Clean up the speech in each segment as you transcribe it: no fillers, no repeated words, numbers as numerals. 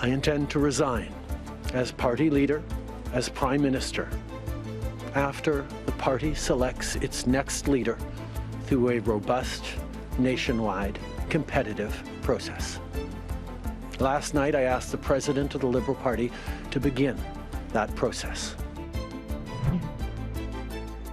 I intend to resign as party leader, as Prime Minister, after the party selects its next leader through a robust, nationwide, competitive process. Last night, I asked the President of the Liberal Party to begin that process.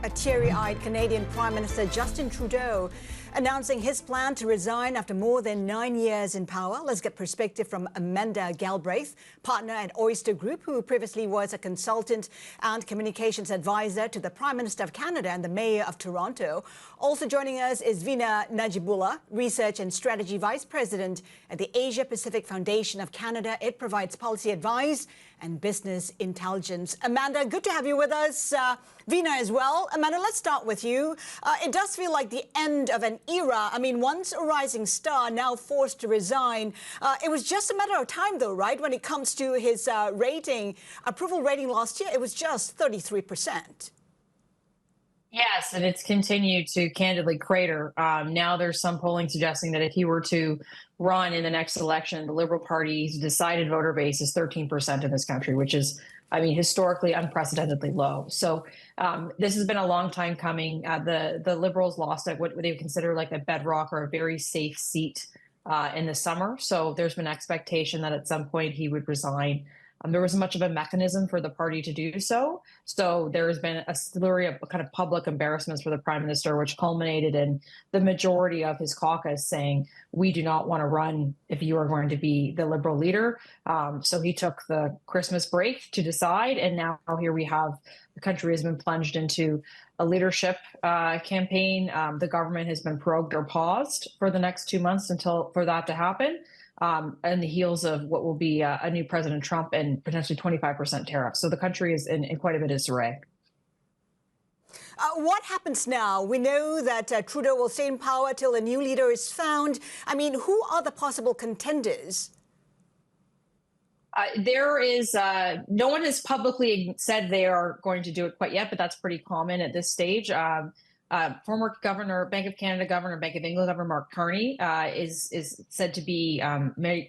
A teary-eyed Canadian Prime Minister Justin Trudeau announcing his plan to resign after more than 9 years in power. Let's get perspective from Amanda Galbraith, partner at Oyster Group, who previously was a consultant and communications advisor to the Prime Minister of Canada and the Mayor of Toronto. Also joining us is Vina, Nadjibulla, Research and Strategy Vice President at the Asia Pacific Foundation of Canada. It provides policy advice and business intelligence. Amanda, good to have you with us. Vina as well. Amanda, let's start with you. It does feel like the end of an era. I mean, once a rising star, now forced to resign. It was just a matter of time, though, right? When it comes to his approval rating last year, it was just 33%. Yes, and it's continued to candidly crater. Now there's some polling suggesting that if he were to run in the next election, the Liberal Party's decided voter base is 13% in this country, which is, I mean, historically unprecedentedly low. So this has been a long time coming. The Liberals lost at what they would consider like a bedrock or a very safe seat in the summer. So there's been expectation that at some point he would resign. There wasn't much of a mechanism for the party to do so. So there has been a slurry of kind of public embarrassments for the Prime Minister, which culminated in the majority of his caucus saying, we do not want to run if you are going to be the Liberal leader. So he took the Christmas break to decide. And now here we have the country has been plunged into a leadership campaign. The government has been prorogued or paused for the next 2 months for that to happen. On the heels of what will be a new President Trump and potentially 25% tariffs. So the country is in quite a bit of disarray. What happens now? We know that Trudeau will stay in power till a new leader is found. I mean, who are the possible contenders? There is no one has publicly said they are going to do it quite yet, but that's pretty common at this stage. Former Governor, Bank of Canada Governor, Bank of England Governor Mark Carney is said to be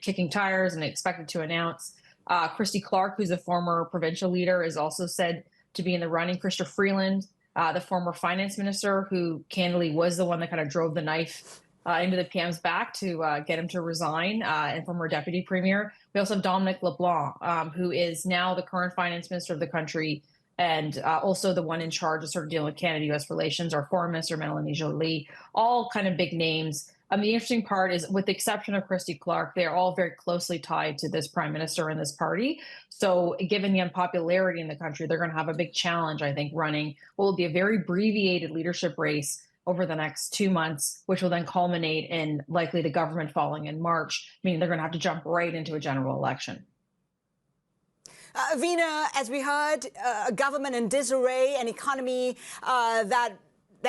kicking tires and expected to announce. Chrystia Clark, who's a former provincial leader, is also said to be in the running. Chrystia Freeland, the former finance minister, who candidly was the one that kind of drove the knife into the PM's back to get him to resign, and former deputy premier. We also have Dominic LeBlanc, who is now the current finance minister of the country, and also the one in charge of sort of dealing with Canada-U.S. relations, our foreign minister, Melanie Joly, all kind of big names. The interesting part is, with the exception of Chrystia Clark, they're all very closely tied to this prime minister and this party. So given the unpopularity in the country, they're going to have a big challenge, I think, running what will be a very abbreviated leadership race over the next 2 months, which will then culminate in likely the government falling in March, meaning they're going to have to jump right into a general election. Vina, as we heard, a government in disarray, an economy that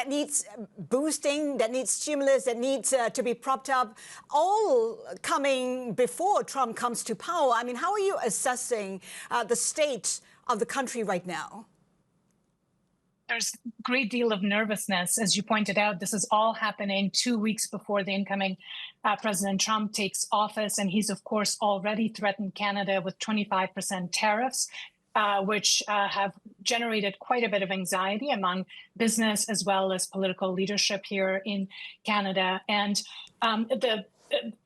needs boosting, that needs stimulus, that needs to be propped up, all coming before Trump comes to power. I mean, how are you assessing the state of the country right now? There's a great deal of nervousness. As you pointed out, this is all happening 2 weeks before the incoming President Trump takes office. And he's, of course, already threatened Canada with 25% tariffs, which have generated quite a bit of anxiety among business as well as political leadership here in Canada. And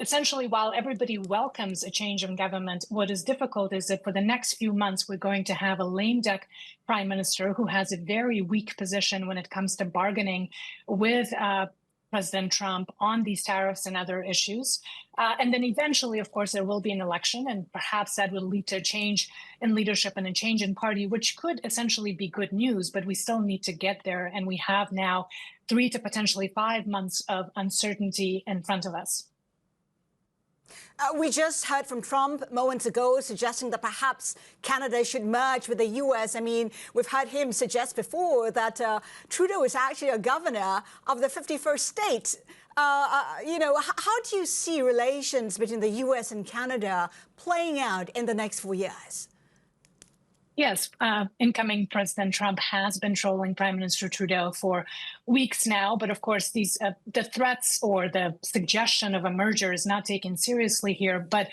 essentially, while everybody welcomes a change in government, what is difficult is that for the next few months, we're going to have a lame duck prime minister who has a very weak position when it comes to bargaining with President Trump on these tariffs and other issues. And then eventually, of course, there will be an election, and perhaps that will lead to a change in leadership and a change in party, which could essentially be good news, but we still need to get there. And we have now 3 to potentially 5 months of uncertainty in front of us. We just heard from Trump moments ago suggesting that perhaps Canada should merge with the U.S. I mean, we've heard him suggest before that Trudeau is actually a governor of the 51st state. You know, how do you see relations between the U.S. and Canada playing out in the next 4 years? Yes, incoming President Trump has been trolling Prime Minister Trudeau for weeks now. But of course, these the threats or the suggestion of a merger is not taken seriously here. But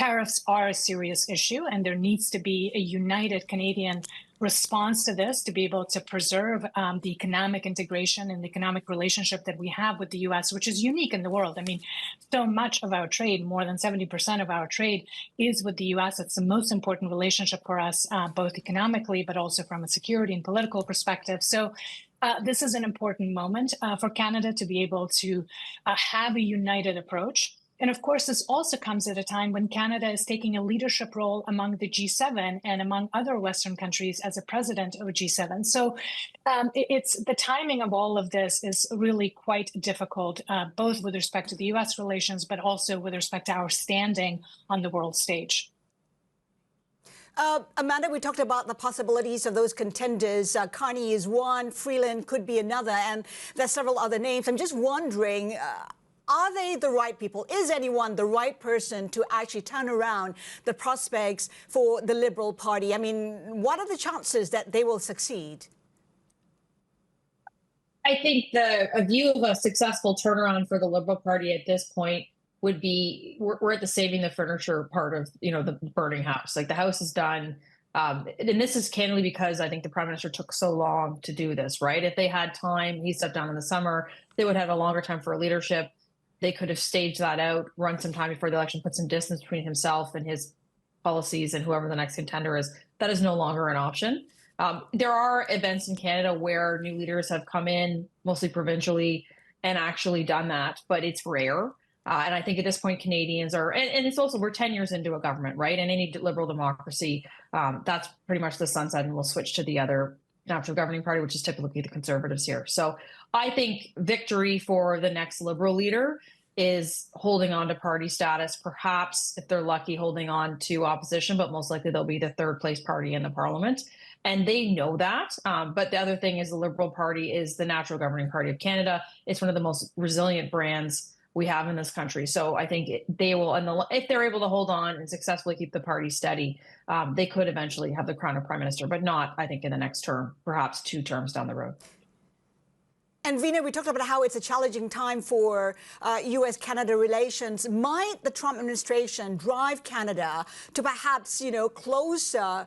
tariffs are a serious issue, and there needs to be a united Canadian response to this to be able to preserve the economic integration and the economic relationship that we have with the U.S., which is unique in the world. I mean, so much of our trade, more than 70% of our trade, is with the U.S. It's the most important relationship for us, both economically, but also from a security and political perspective. So this is an important moment for Canada to be able to have a united approach. And of course, this also comes at a time when Canada is taking a leadership role among the G7 and among other Western countries as a president of G7. So it's the timing of all of this is really quite difficult, both with respect to the U.S. relations, but also with respect to our standing on the world stage. Amanda, we talked about the possibilities of those contenders. Carney is one, Freeland could be another, and there's several other names. I'm just wondering, are they the right people? Is anyone the right person to actually turn around the prospects for the Liberal Party? I mean, what are the chances that they will succeed? I think a view of a successful turnaround for the Liberal Party at this point would be we're at the saving the furniture part of the burning house. Like, the house is done. And this is candidly because I think the Prime Minister took so long to do this, right? If they had time, he stepped down in the summer, they would have a longer time for leadership. They could have staged that out, run some time before the election, put some distance between himself and his policies and whoever the next contender is. That is no longer an option. There are events in Canada where new leaders have come in, mostly provincially, and actually done that, but it's rare. And I think at this point, Canadians are, and it's also, we're 10 years into a government, right? And any liberal democracy, that's pretty much the sunset, and we'll switch to the other natural governing party, which is typically the Conservatives here. So I think victory for the next Liberal leader is holding on to party status, perhaps, if they're lucky, holding on to opposition, but most likely they'll be the third place party in the Parliament. And they know that. But the other thing is the Liberal Party is the natural governing party of Canada. It's one of the most resilient brands we have in this country. So I think they will, and if they're able to hold on and successfully keep the party steady, they could eventually have the crown of Prime Minister, but not, I think, in the next term, perhaps 2 terms down the road. And Vina, we talked about how it's a challenging time for U.S.-Canada relations. Might the Trump administration drive Canada to perhaps, closer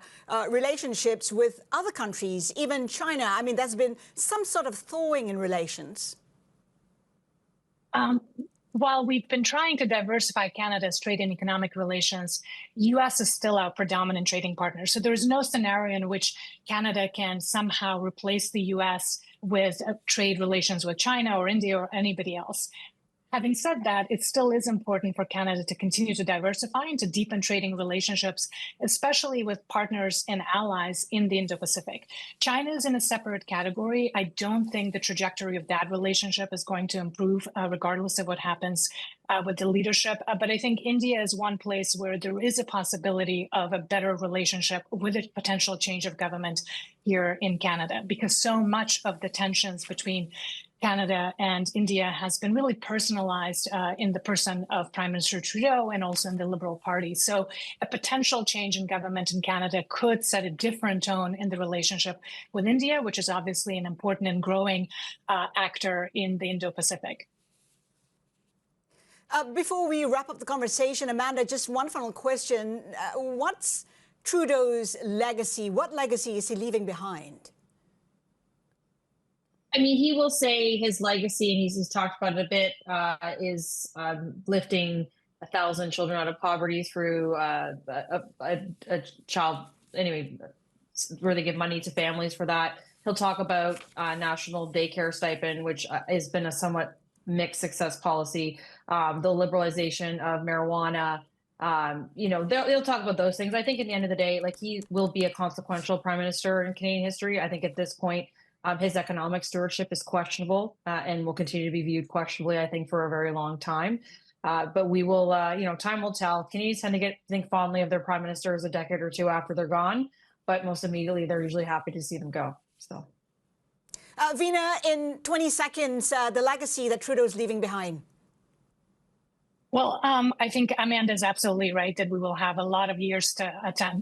relationships with other countries, even China? I mean, there's been some sort of thawing in relations. While we've been trying to diversify Canada's trade and economic relations, U.S. is still our predominant trading partner. So there's no scenario in which Canada can somehow replace the U.S. with trade relations with China or India or anybody else. Having said that, it still is important for Canada to continue to diversify and to deepen trading relationships, especially with partners and allies in the Indo-Pacific. China is in a separate category. I don't think the trajectory of that relationship is going to improve regardless of what happens with the leadership. But I think India is one place where there is a possibility of a better relationship with a potential change of government here in Canada, because so much of the tensions between Canada and India has been really personalized in the person of Prime Minister Trudeau and also in the Liberal Party. So a potential change in government in Canada could set a different tone in the relationship with India, which is obviously an important and growing actor in the Indo-Pacific. Before we wrap up the conversation, Amanda, just one final question. What's Trudeau's legacy? What legacy is he leaving behind? I mean, he will say his legacy, and he's talked about it a bit, is lifting 1,000 children out of poverty through a child, anyway, where they give money to families for that. He'll talk about national daycare stipend, which has been a somewhat mixed success policy, the liberalization of marijuana. They'll talk about those things. I think at the end of the day, like, he will be a consequential Prime Minister in Canadian history. I think at this point, his economic stewardship is questionable and will continue to be viewed questionably, I think, for a very long time. But we will, time will tell. Canadians tend to think fondly of their prime ministers a decade or two after they're gone, but most immediately they're usually happy to see them go. So, Vina, in 20 seconds, the legacy that Trudeau's leaving behind. Well, I think Amanda's absolutely right that we will have a lot of years to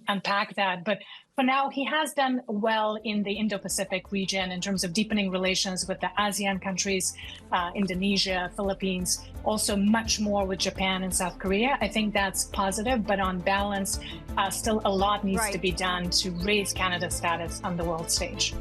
unpack that. But for now, he has done well in the Indo-Pacific region in terms of deepening relations with the ASEAN countries, Indonesia, Philippines, also much more with Japan and South Korea. I think that's positive, but on balance, still a lot needs to be done to raise Canada's status on the world stage.